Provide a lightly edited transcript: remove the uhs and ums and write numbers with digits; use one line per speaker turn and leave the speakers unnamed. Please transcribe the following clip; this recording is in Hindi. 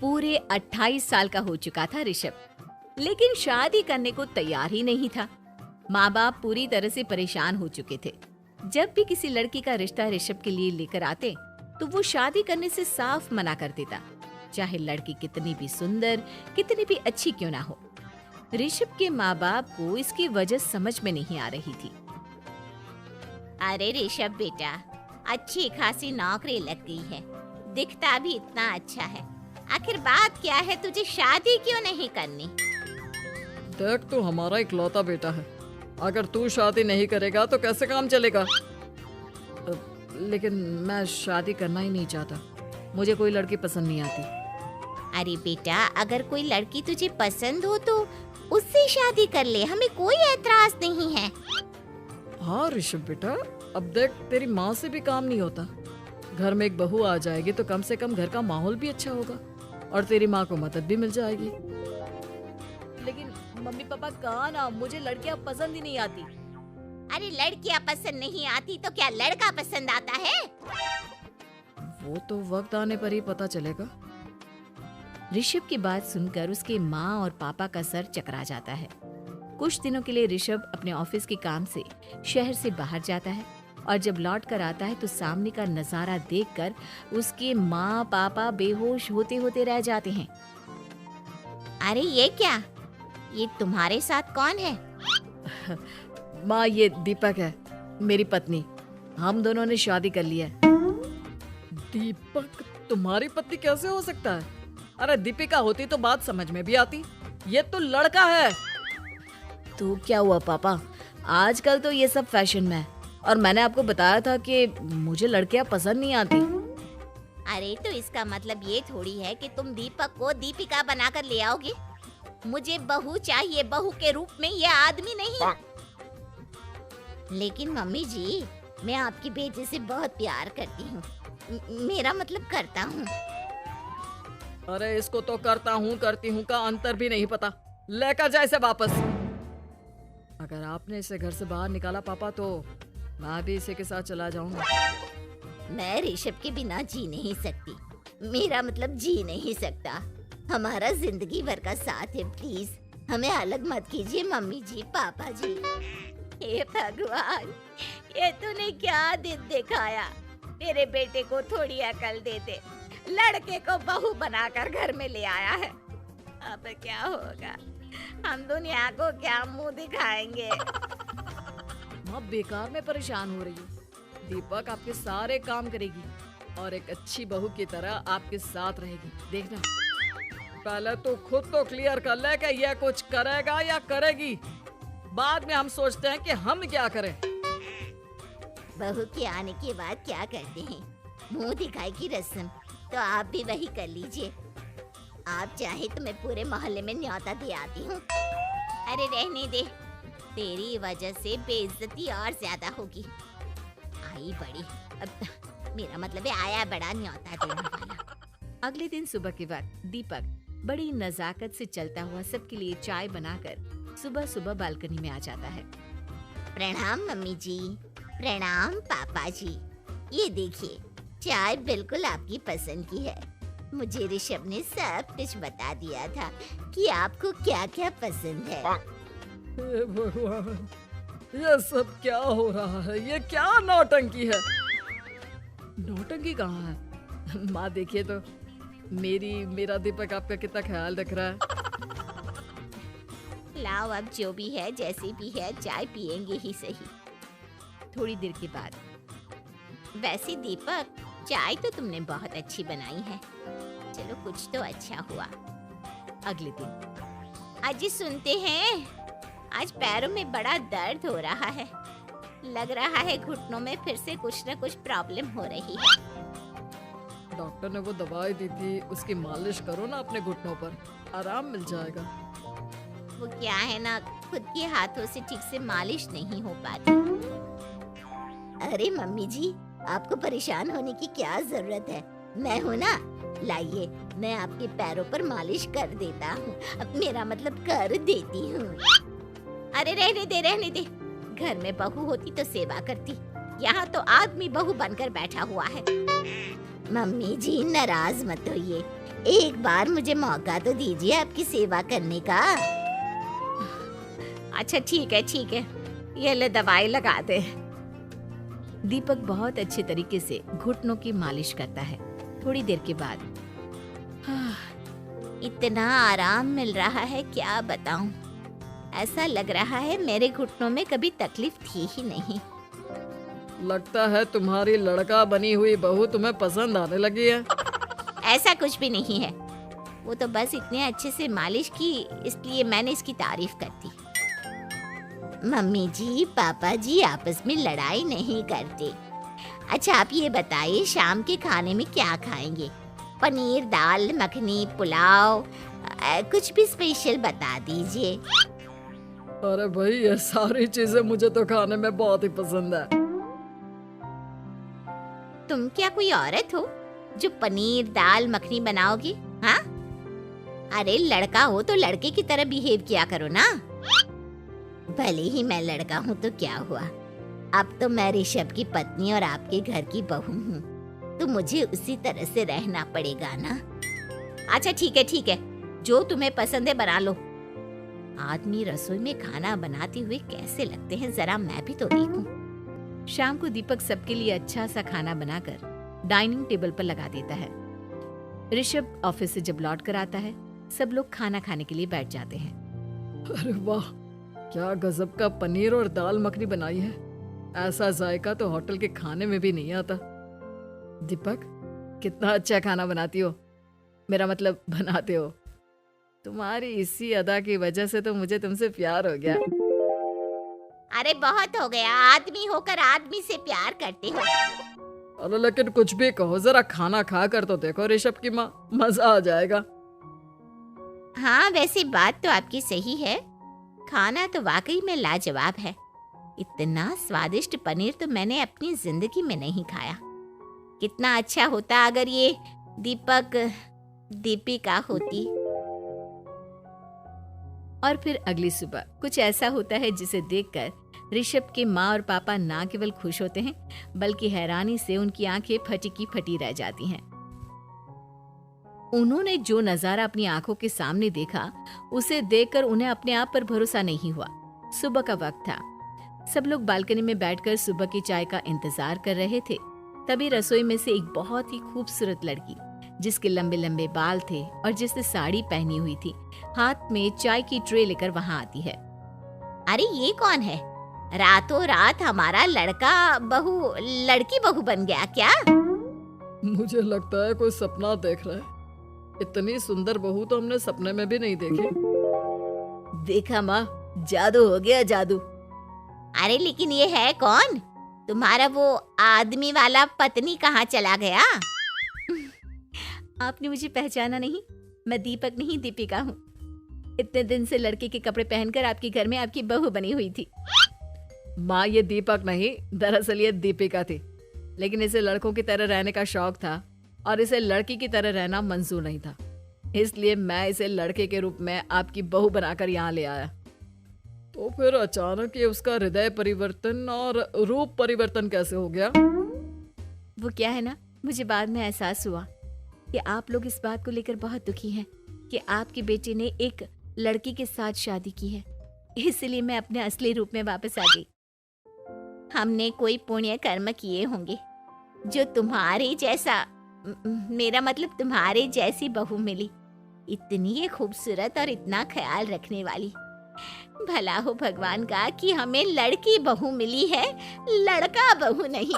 पूरे 28 साल का हो चुका था ऋषभ, लेकिन शादी करने को तैयार ही नहीं था। माँ बाप पूरी तरह से परेशान हो चुके थे। जब भी किसी लड़की का रिश्ता ऋषभ के लिए लेकर आते तो वो शादी करने से साफ मना कर देता, चाहे लड़की कितनी भी सुंदर, कितनी भी अच्छी क्यों ना हो। ऋषभ के माँ बाप को इसकी वजह समझ में नहीं आ रही थी।
अरे ऋषभ बेटा, अच्छी खासी नौकरी लग गई है, दिखता भी इतना अच्छा है, आखिर बात क्या है, तुझे शादी क्यों नहीं करनी?
देख, तू हमारा इकलौता बेटा है, अगर तू शादी नहीं करेगा तो कैसे काम चलेगा? लेकिन मैं शादी करना ही नहीं चाहता, मुझे कोई लड़की पसंद नहीं आती।
अरे बेटा, अगर कोई लड़की तुझे पसंद हो तो उससे शादी कर ले, हमें कोई ऐतराज नहीं है।
हाँ ऋषभ बेटा, अब देख, तेरी माँ से भी काम नहीं होता। घर में एक बहू आ जाएगी तो कम से कम घर का माहौल भी अच्छा होगा और तेरी माँ को मदद भी मिल जाएगी।
लेकिन मम्मी पापा कहाँ ना, मुझे लड़कियाँ पसंद ही नहीं आती।
अरे लड़कियाँ पसंद नहीं आती तो क्या लड़का पसंद आता है?
वो तो वक्त आने पर ही पता चलेगा।
ऋषभ की बात सुनकर उसके माँ और पापा का सर चकरा जाता है। कुछ दिनों के लिए ऋषभ अपने ऑफिस के काम से शहर से बाहर जाता है और जब लौट कर आता है तो सामने का नजारा देखकर उसके माँ पापा बेहोश होते होते रह जाते हैं।
अरे ये क्या, ये तुम्हारे साथ कौन है?
माँ, ये दीपक है, मेरी पत्नी। हम दोनों ने शादी कर ली है। दीपक तुम्हारी पत्नी कैसे हो सकता है? अरे दीपिका होती तो बात समझ में भी आती, ये तो लड़का है।
तो क्या हुआ पापा, आजकल तो ये सब फैशन में है और मैंने आपको बताया था कि मुझे लड़कियां पसंद नहीं आती।
अरे तो इसका मतलब ये थोड़ी है कि तुम दीपक को दीपिका बनाकर ले आओगे। मुझे बहू चाहिए, बहू के रूप में, ये आदमी नहीं। लेकिन मम्मी जी, मैं आपकी बेटी से बहुत प्यार करती हूँ, मेरा मतलब करता हूँ।
अरे इसको तो करता हूँ करती हूँ का अंतर भी नहीं पता, लेकर जाए इसे वापस। अगर आपने इसे घर से बाहर निकाला पापा तो मैं भी इसी के साथ चला जाऊंगा।
मैं ऋषभ के बिना जी नहीं सकती, मेरा मतलब जी नहीं सकता। हमारा जिंदगी भर का साथ है, प्लीज हमें अलग मत कीजिए मम्मी जी, पापा जी। हे भगवान, ये तूने क्या दिन दिखाया? तेरे बेटे को थोड़ी अकल दे दे, लड़के को बहू बनाकर घर में ले आया है। अब क्या होगा, हम दुनिया को क्या मुंह दिखाएंगे?
माँ बेकार में परेशान हो रही है। दीपक आपके सारे काम करेगी और एक अच्छी बहू की तरह आपके साथ रहेगी, देखना। पहले तो खुद तो क्लियर कर ले कि ये कुछ करेगा या करेगी, बाद में हम सोचते हैं कि हम क्या करें।
बहू के आने के बाद क्या करते हैं, मुंह दिखाई की रस्म, तो आप भी वही कर लीजिए। आप चाहे तो मैं पूरे मोहल्ले में न्योता दे आती हूँ। अरे रहने दे, तेरी वजह से बेइज्जती और ज्यादा होगी। आई बड़ी, अब मेरा मतलब है आया बड़ा न्योता देने वाला।
अगले दिन सुबह के वक्त दीपक बड़ी नजाकत से चलता हुआ सबके लिए चाय बनाकर सुबह सुबह बालकनी में आ जाता है।
प्रणाम मम्मी जी, प्रणाम पापा जी। ये देखिए, चाय बिल्कुल आपकी पसंद की है। मुझे ऋषभ ने सब कुछ बता दिया था कि आपको क्या क्या पसंद है।
हे भगवान, ये सब क्या हो रहा है? ये क्या नौटंकी है? नौटंकी कहाँ है? माँ देखिए तो, मेरा दीपक आपका कितना ख्याल रख रहा है।
लाओ, अब जो भी है, जैसी भी है, चाय पियेंगे ही सही।
थोड़ी देर के बाद,
वैसे दीपक, चाय तो तुमने बहुत अच्छी बनाई है, चलो कुछ तो अच्छा हुआ।
अगले दिन,
आज सुनते हैं, आज पैरों में बड़ा दर्द हो रहा है, लग रहा है घुटनों में फिर से कुछ न कुछ प्रॉब्लम हो रही है।
डॉक्टर ने वो दवाई दी थी, उसकी मालिश करो ना अपने घुटनों पर, आराम मिल जाएगा।
वो क्या है ना, खुद के हाथों से ठीक से मालिश नहीं हो पाती। अरे मम्मी जी, आपको परेशान होने की क्या जरूरत है, मैं हूँ ना, लाइए मैं आपके पैरों पर मालिश कर देता हूँ, मेरा मतलब कर देती हूँ। अरे रहने दे, रहने दे, घर में बहू होती तो सेवा करती, यहाँ तो आदमी बहू बनकर बैठा हुआ है। मम्मी जी नाराज मत होइए, एक बार मुझे मौका तो दीजिए आपकी सेवा करने का।
अच्छा ठीक है, ये ले दवाई लगा दे। दीपक बहुत अच्छे तरीके से घुटनों की मालिश करता है। थोड़ी देर के बाद
इतना आराम मिल रहा है क्या बताऊं। ऐसा लग रहा है मेरे घुटनों में कभी तकलीफ थी ही नहीं।
लगता है तुम्हारी लड़का बनी हुई बहू तुम्हें पसंद आने लगी है।
ऐसा कुछ भी नहीं है, वो तो बस इतने अच्छे से मालिश की इसलिए मैंने इसकी तारीफ कर दी। मम्मी जी पापा जी आपस में लड़ाई नहीं करते। अच्छा आप ये बताइए शाम के खाने में क्या खाएंगे? पनीर, दाल मखनी, पुलाव, कुछ भी स्पेशल बता दीजिए।
अरे भाई ये सारी चीजें मुझे तो खाने में बहुत ही पसंद है।
तुम क्या कोई औरत हो जो पनीर दाल मखनी बनाओगी? हाँ, अरे लड़का हो तो लड़के की तरह बिहेव किया करो ना। भले ही मैं लड़का हूँ तो क्या हुआ, अब तो मैं ऋषभ की पत्नी और आपके घर की बहू हूँ, तो मुझे उसी तरह से रहना पड़ेगा ना। अच्छा ठीक है, जो तुम्हें पसंद है बना लो। आदमी रसोई में खाना बनाते हुए कैसे लगते हैं, जरा मैं भी तो देखूं।
शाम को दीपक सबके लिए अच्छा सा खाना बनाकर डाइनिंग टेबल पर लगा देता है। ऋषभ ऑफिस से जब लौट कर आता है, सब लोग खाना खाने के लिए बैठ जाते हैं।
अरे वाह, क्या गजब का पनीर और दाल मखनी बनाई है। ऐसा जायका तो होटल के खाने में भी नहीं आता। दीपक कितना अच्छा खाना बनाती हो, मेरा मतलब बनाते हो। तुम्हारी इसी अदा की वजह से तो मुझे तुमसे प्यार हो गया।
अरे बहुत हो गया, आदमी होकर आदमी से प्यार करते हो।
अरे लेकिन कुछ भी कहो, जरा खाना खा कर तो देखो ऋषभ की माँ, मजा आ जाएगा।
हाँ वैसे बात तो आपकी सही है, खाना तो वाकई में लाजवाब है। इतना स्वादिष्ट पनीर तो मैंने अपनी जिंदगी में नहीं खाया। कितना अच्छा होता अगर ये दीपिका होती।
और फिर अगली सुबह कुछ ऐसा होता है जिसे देखकर ऋषभ के माँ और पापा ना केवल खुश होते हैं बल्कि हैरानी से उनकी आंखें फटी की फटी रह जाती हैं। उन्होंने जो नजारा अपनी आंखों के सामने देखा उसे देखकर उन्हें अपने आप पर भरोसा नहीं हुआ। सुबह का वक्त था, सब लोग बालकनी में बैठकर सुबह की चाय का इंतजार कर रहे थे। तभी रसोई में से एक बहुत ही खूबसूरत लड़की, जिसके लंबे लंबे बाल थे और जिसने साड़ी पहनी हुई थी, हाथ में चाय की ट्रे लेकर वहां आती है।
अरे ये कौन है? रातों रात हमारा लड़की बहू बन गया क्या?
मुझे लगता है कोई सपना देख रहा है। इतनी सुंदर बहू तो हमने सपने में भी नहीं देखी।
देखा माँ, जादू हो गया, जादू।
अरे लेकिन ये है कौन? तुम्हारा वो आदमी वाला पत्नी कहाँ चला गया?
आपने मुझे पहचाना नहीं? मैं दीपक नहीं, दीपिका हूँ। इतने दिन से लड़के के कपड़े पहनकर आपके घर में आपकी बहू बनी हुई थी।
माँ ये दीपक नहीं, दरअसल ये दीपिका थी, लेकिन इसे लड़कों की तरह रहने का शौक था और इसे लड़की की तरह रहना मंजूर नहीं था, इसलिए मैं इसे लड़के के रूप में आपकी बहू बनाकर यहाँ ले आया। तो फिर अचानक ये उसका हृदय परिवर्तन और रूप परिवर्तन कैसे हो गया?
वो क्या है ना, मुझे बाद में एहसास हुआ कि आप लोग इस बात को लेकर बहुत दुखी हैं कि आपके बेटे ने एक लड़की के साथ शादी की है, इसलिए मैं अपने असली रूप में वापस आ गई।
हमने कोई पुण्य कर्म किए होंगे जो तुम्हारे जैसा, मेरा मतलब तुम्हारे जैसी बहू मिली, इतनी खूबसूरत और इतना ख्याल रखने वाली। भला हो भगवान का कि हमें लड़की बहू मिली है, लड़का बहू नहीं।